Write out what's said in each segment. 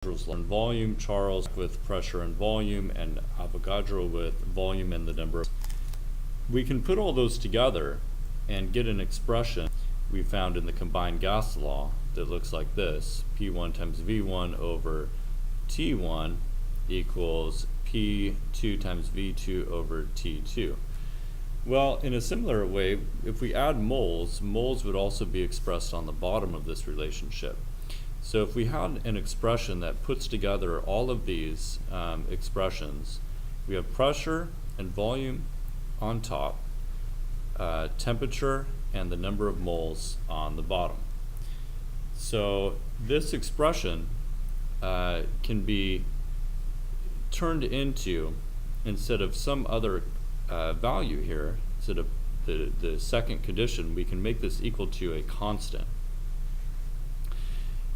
and volume, Charles with pressure and volume, and Avogadro with volume and the number. We can put all those together and get an expression we found in the combined gas law that looks like this: P1 times V1 over T1 equals P2 times V2 over T2. Well, in a similar way, if we add moles, moles would also be expressed on the bottom of this relationship. So if we had an expression that puts together all of these expressions, we have pressure and volume on top, temperature, and the number of moles on the bottom. So this expression can be turned into, instead of some other value here, instead of the second condition, we can make this equal to a constant.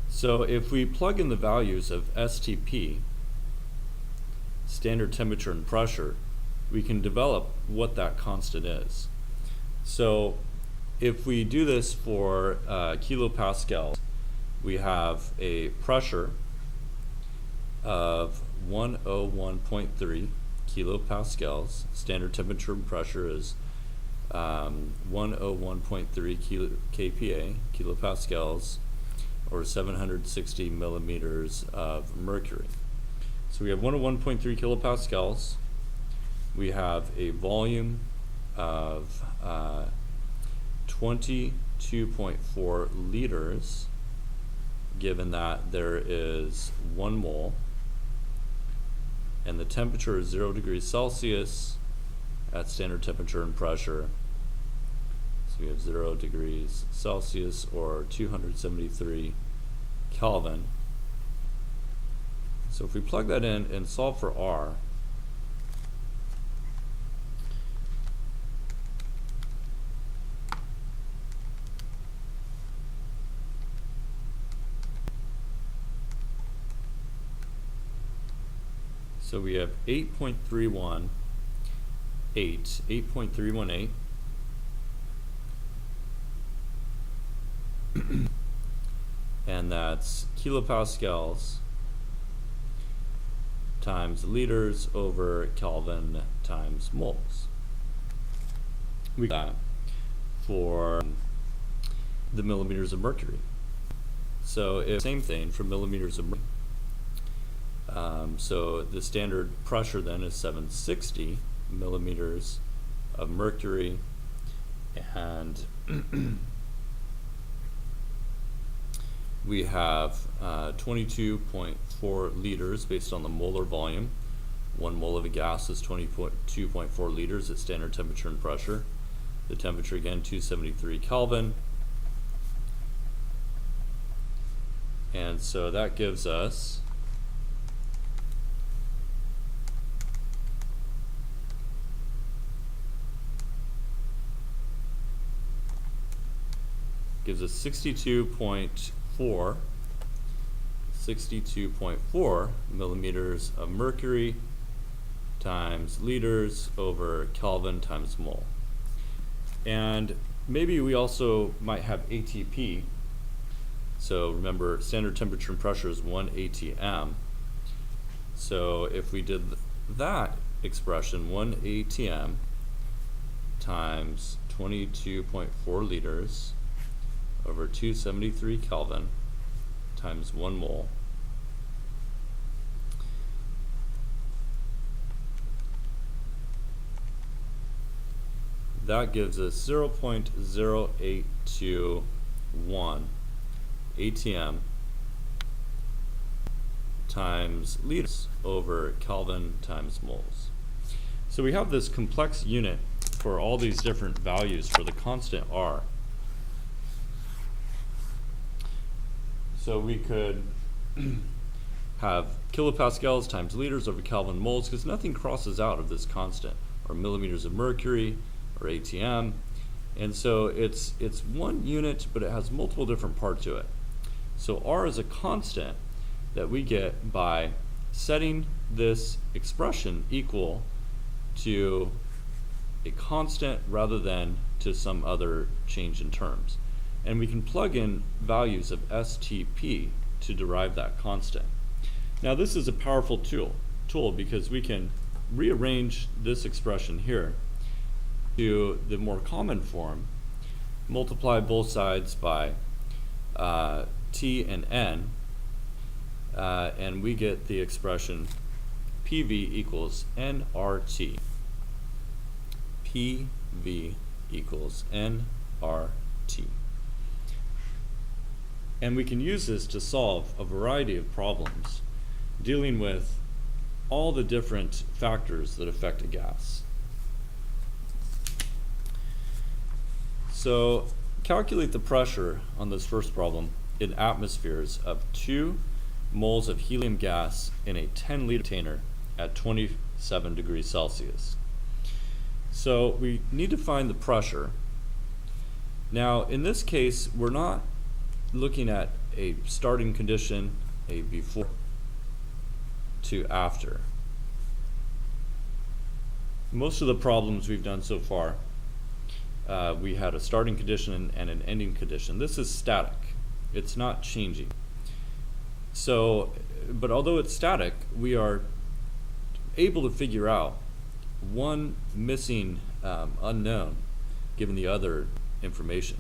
So if we plug in the values of STP, standard temperature and pressure, we can develop what that constant is. So if we do this for kilopascals, we have a pressure of 101.3 kilopascals. Standard temperature and pressure is 101.3 kPa, kilopascals, or 760 millimeters of mercury. So we have 101.3 kilopascals. We have a volume of 22.4 liters, given that there is 1 mole, and the temperature is 0 degrees Celsius at standard temperature and pressure. So we have 0 degrees Celsius, or 273 Kelvin. So if we plug that in and solve for R, so we have 8.318, and that's kilopascals times liters over Kelvin times moles. We got that for the millimeters of mercury. So it's the same thing for millimeters of mercury. So the standard pressure then is 760 millimeters of mercury, and we have 22.4 liters based on the molar volume. 1 mole of a gas is 22.4 liters at standard temperature and pressure. The temperature, again, 273 Kelvin. And so that gives us gives us 62.4 millimeters of mercury times liters over Kelvin times mole. And maybe we also might have ATP. So remember, standard temperature and pressure is 1 atm. So if we did that expression, 1 atm times 22.4 liters over 273 Kelvin times 1 mole, that gives us 0.0821 atm times liters over Kelvin times moles. So we have this complex unit for all these different values for the constant R. So we could have kilopascals times liters over Kelvin moles, because nothing crosses out of this constant, or millimeters of mercury, or ATM. And so it's one unit, but it has multiple different parts to it. So R is a constant that we get by setting this expression equal to a constant rather than to some other change in terms. And we can plug in values of STP to derive that constant. Now this is a powerful tool because we can rearrange this expression here to the more common form, multiply both sides by T and N, and we get the expression PV equals nRT. PV equals nRT. And we can use this to solve a variety of problems dealing with all the different factors that affect a gas. So calculate the pressure on this first problem in atmospheres of 2 moles of helium gas in a 10-liter container at 27 degrees Celsius. So we need to find the pressure. Now in this case, we're not looking at a starting condition, a before to after. Most of the problems we've done so far, we had a starting condition and an ending condition. This is static. It's not changing. So, but although it's static, we are able to figure out one missing unknown given the other information.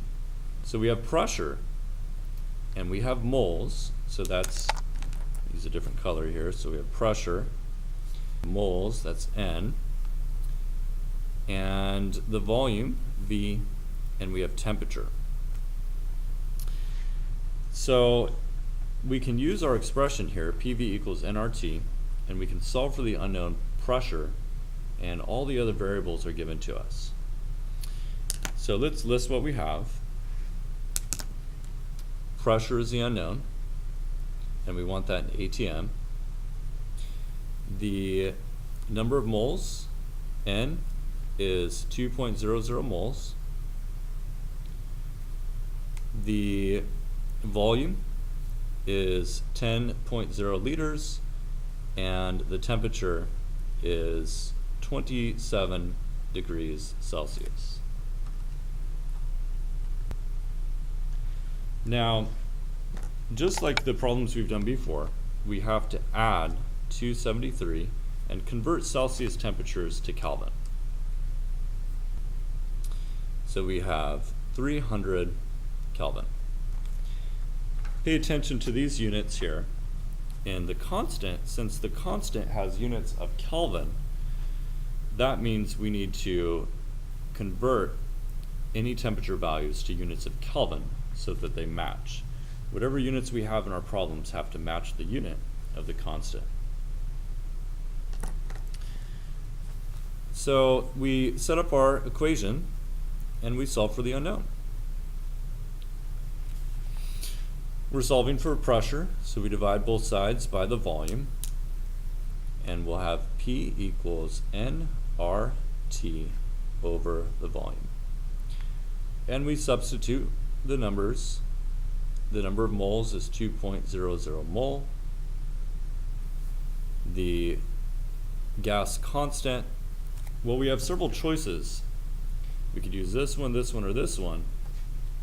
So we have pressure and we have moles, so that's, use a different color here, so we have pressure, moles, that's N, and the volume, V, and we have temperature. So we can use our expression here, PV equals nRT, and we can solve for the unknown pressure, and all the other variables are given to us. So let's list what we have. Pressure is the unknown, and we want that in ATM. The number of moles, N, is 2.00 moles. The volume is 10.0 liters, and the temperature is 27 degrees Celsius. Now, just like the problems we've done before, we have to add 273 and convert Celsius temperatures to Kelvin. So we have 300 Kelvin. Pay attention to these units here. And the constant, since the constant has units of Kelvin, that means we need to convert any temperature values to units of Kelvin so that they match. Whatever units we have in our problems have to match the unit of the constant. So we set up our equation and we solve for the unknown. We're solving for pressure, so we divide both sides by the volume, and we'll have P equals nRT over the volume. And we substitute the numbers. The number of moles is 2.00 mole. The gas constant, well, we have several choices. We could use this one, or this one.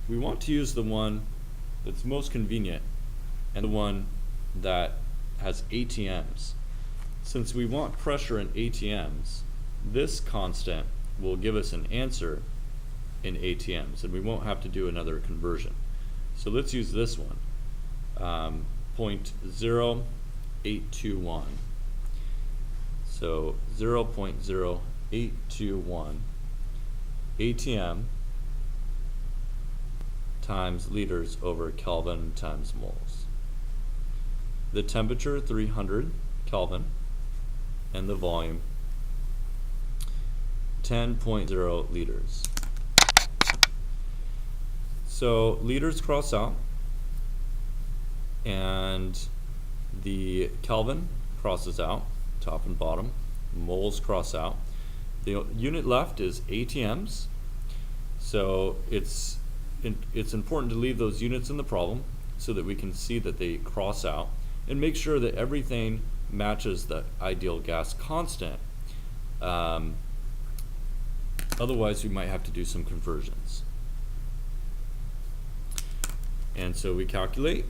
We want to use the one that's most convenient and the one that has ATMs. Since we want pressure in ATMs, this constant will give us an answer in ATMs, and we won't have to do another conversion. So let's use this one, 0.0821. So 0.0821 ATM times liters over Kelvin times moles. The temperature 300 Kelvin, and the volume 10.0 liters. So liters cross out, and the Kelvin crosses out, top and bottom, moles cross out. The unit left is ATMs, so it's important to leave those units in the problem so that we can see that they cross out, and make sure that everything matches the ideal gas constant. Otherwise we might have to do some conversions. And so we calculate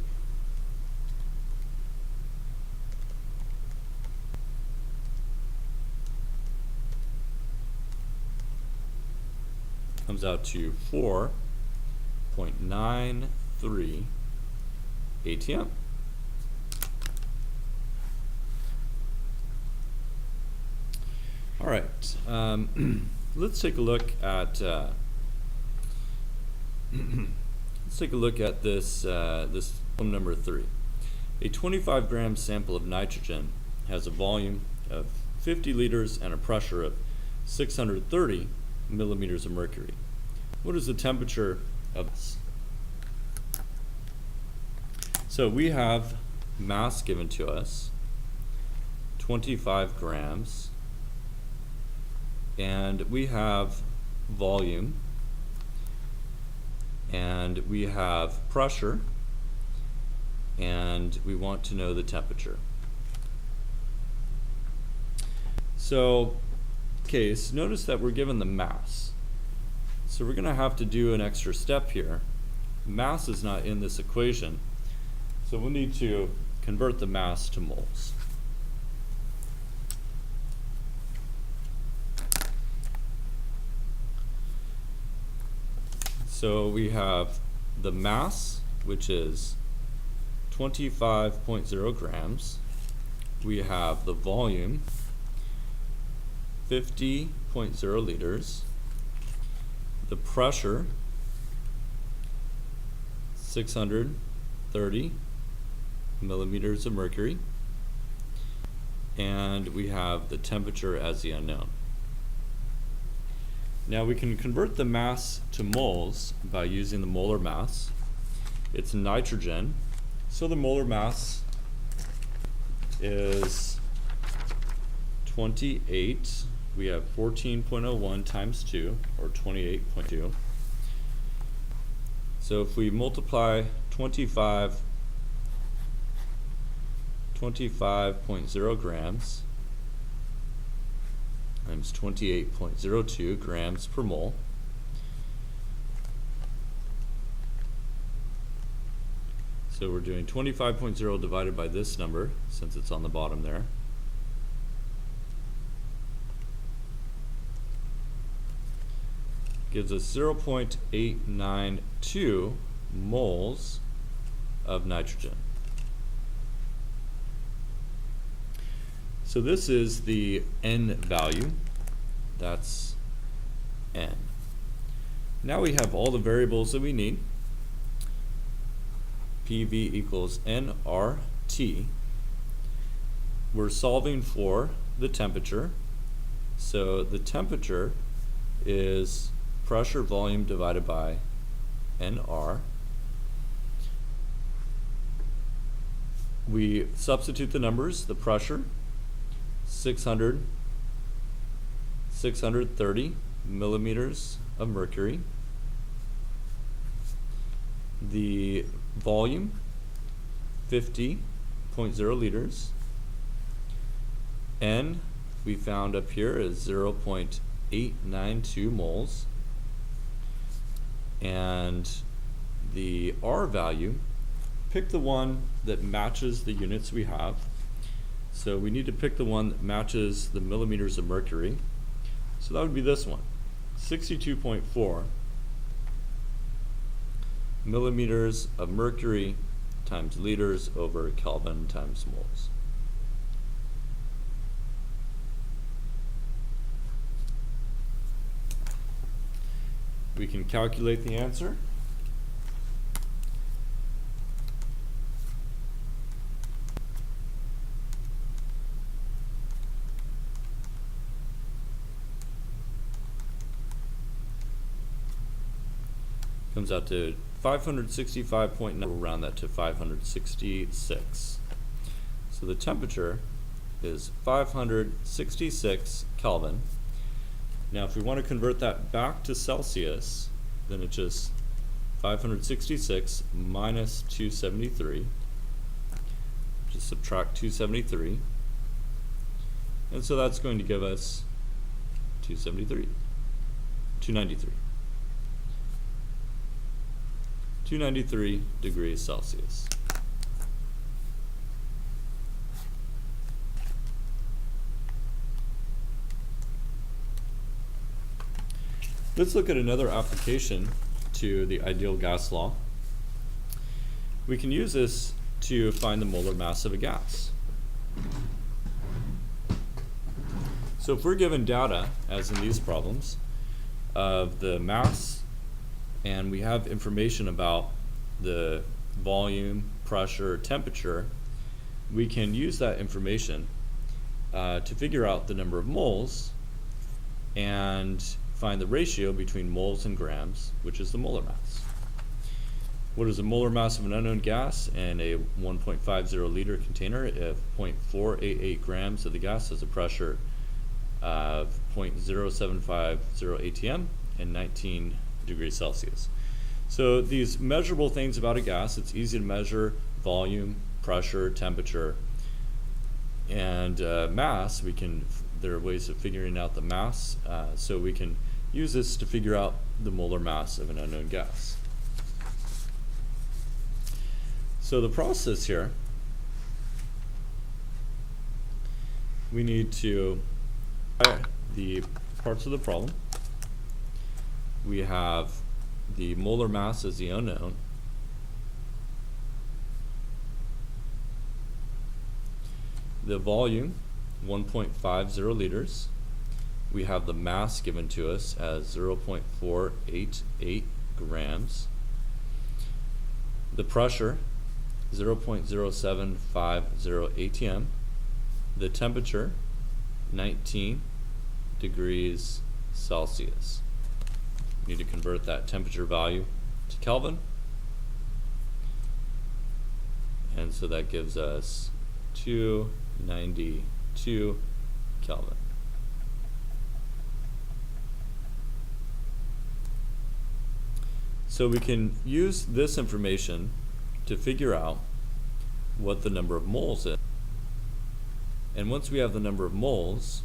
comes out to 4.93 ATM. All right, let's take a look at this this problem number 3. A 25 gram sample of nitrogen has a volume of 50 liters and a pressure of 630 millimeters of mercury. What is the temperature of this? So we have mass given to us, 25 grams, and we have volume, and we have pressure, and we want to know the temperature. So, notice that we're given the mass. So we're going to have to do an extra step here. Mass is not in this equation, so we'll need to convert the mass to moles. So we have the mass, which is 25.0 grams. We have the volume, 50.0 liters. The pressure, 630 millimeters of mercury. And we have the temperature as the unknown. Now we can convert the mass to moles by using the molar mass. It's nitrogen, so the molar mass is 28. We have 14.01 times 2, or 28.2. So if we multiply 25.0 grams times 28.02 grams per mole. So we're doing 25.0 divided by this number, since it's on the bottom there. Gives us 0.892 moles of nitrogen. So this is the N value. That's N. Now we have all the variables that we need. PV equals nRT. We're solving for the temperature. So the temperature is pressure volume divided by nR. We substitute the numbers, the pressure, 630 millimeters of mercury. The volume, 50.0 liters. N, we found up here, is 0.892 moles. And the R value, pick the one that matches the units we have. So we need to pick the one that matches the millimeters of mercury. So that would be this one, 62.4 millimeters of mercury times liters over Kelvin times moles. We can calculate the answer. Comes out to 565.9. We'll round that to 566. So the temperature is 566 Kelvin. Now if we want to convert that back to Celsius, then it's just 566 minus 273. Just subtract 273. And so that's going to give us 293. 293 degrees Celsius. Let's look at another application to the ideal gas law. We can use this to find the molar mass of a gas. So if we're given data, as in these problems, of the mass, and we have information about the volume, pressure, temperature, we can use that information to figure out the number of moles and find the ratio between moles and grams, which is the molar mass. What is the molar mass of an unknown gas in a 1.50 liter container if 0.488 grams of the gas has a pressure of 0.0750 atm and 19 degrees Celsius? So these measurable things about a gas, it's easy to measure volume, pressure, temperature, and mass. There are ways of figuring out the mass, so we can use this to figure out the molar mass of an unknown gas. So the process here, we need to the parts of the problem. We have the molar mass as the unknown. The volume, 1.50 liters. We have the mass given to us as 0.488 grams. The pressure, 0.0750 atm. The temperature, 19 degrees Celsius. We need to convert that temperature value to Kelvin. And so that gives us 292 Kelvin. So we can use this information to figure out what the number of moles is. And once we have the number of moles,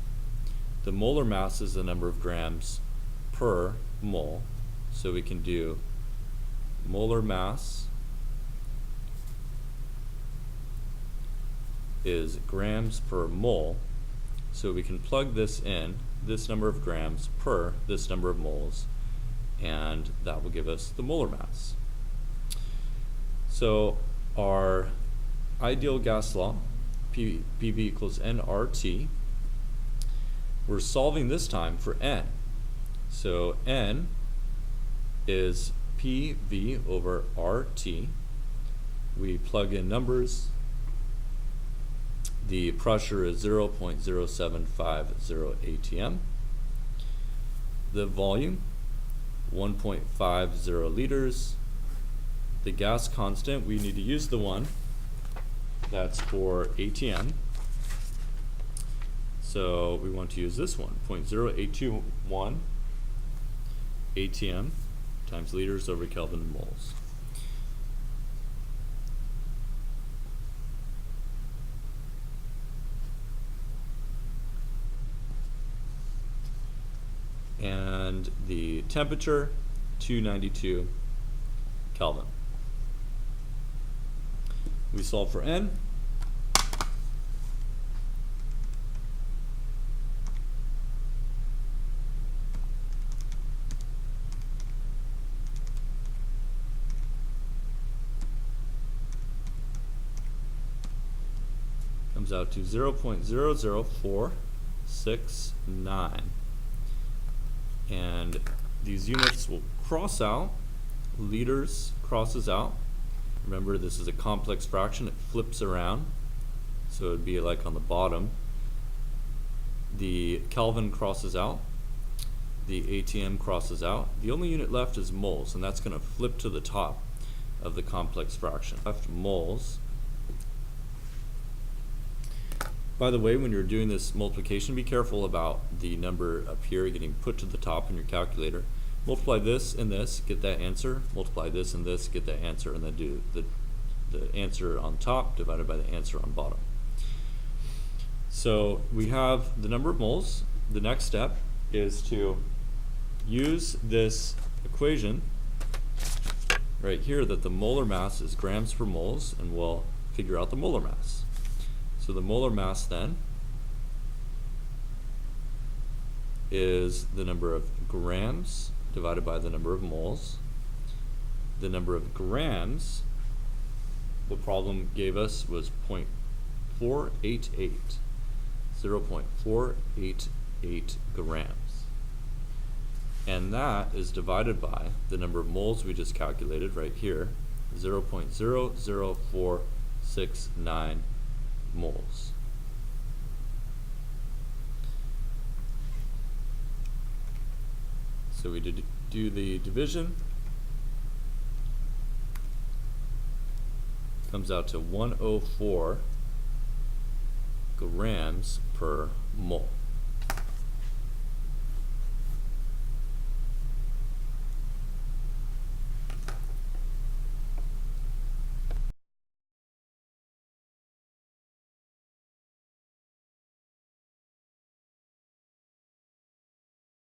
the molar mass is the number of grams per mole. So we can do molar mass is grams per mole. So we can plug this in, this number of grams per this number of moles, and that will give us the molar mass. So our ideal gas law, PV equals nRT, we're solving this time for n. So n is PV over RT. We plug in numbers. The pressure is 0.0750 atm. The volume, 1.50 liters. The gas constant, we need to use the one that's for atm. So we want to use this one, 0.0821 atm times liters over Kelvin and moles. And the temperature, 292 Kelvin. We solve for n. Comes out to 0.00469. And these units will cross out. Liters crosses out. Remember, this is a complex fraction. It flips around. So it would be like on the bottom. The Kelvin crosses out. The atm crosses out. The only unit left is moles, and that's going to flip to the top of the complex fraction. Left moles. By the way, when you're doing this multiplication, be careful about the number up here getting put to the top in your calculator. Multiply this and this, get that answer. Multiply this and this, get that answer, and then do the answer on top divided by the answer on bottom. So we have the number of moles. The next step is to use this equation right here that the molar mass is grams per moles, and we'll figure out the molar mass. So the molar mass then is the number of grams divided by the number of moles. The number of grams the problem gave us was 0.488, 0.488 grams. And that is divided by the number of moles we just calculated right here, 0.00469 moles. So we did do the division. Comes out to 104 grams per mole.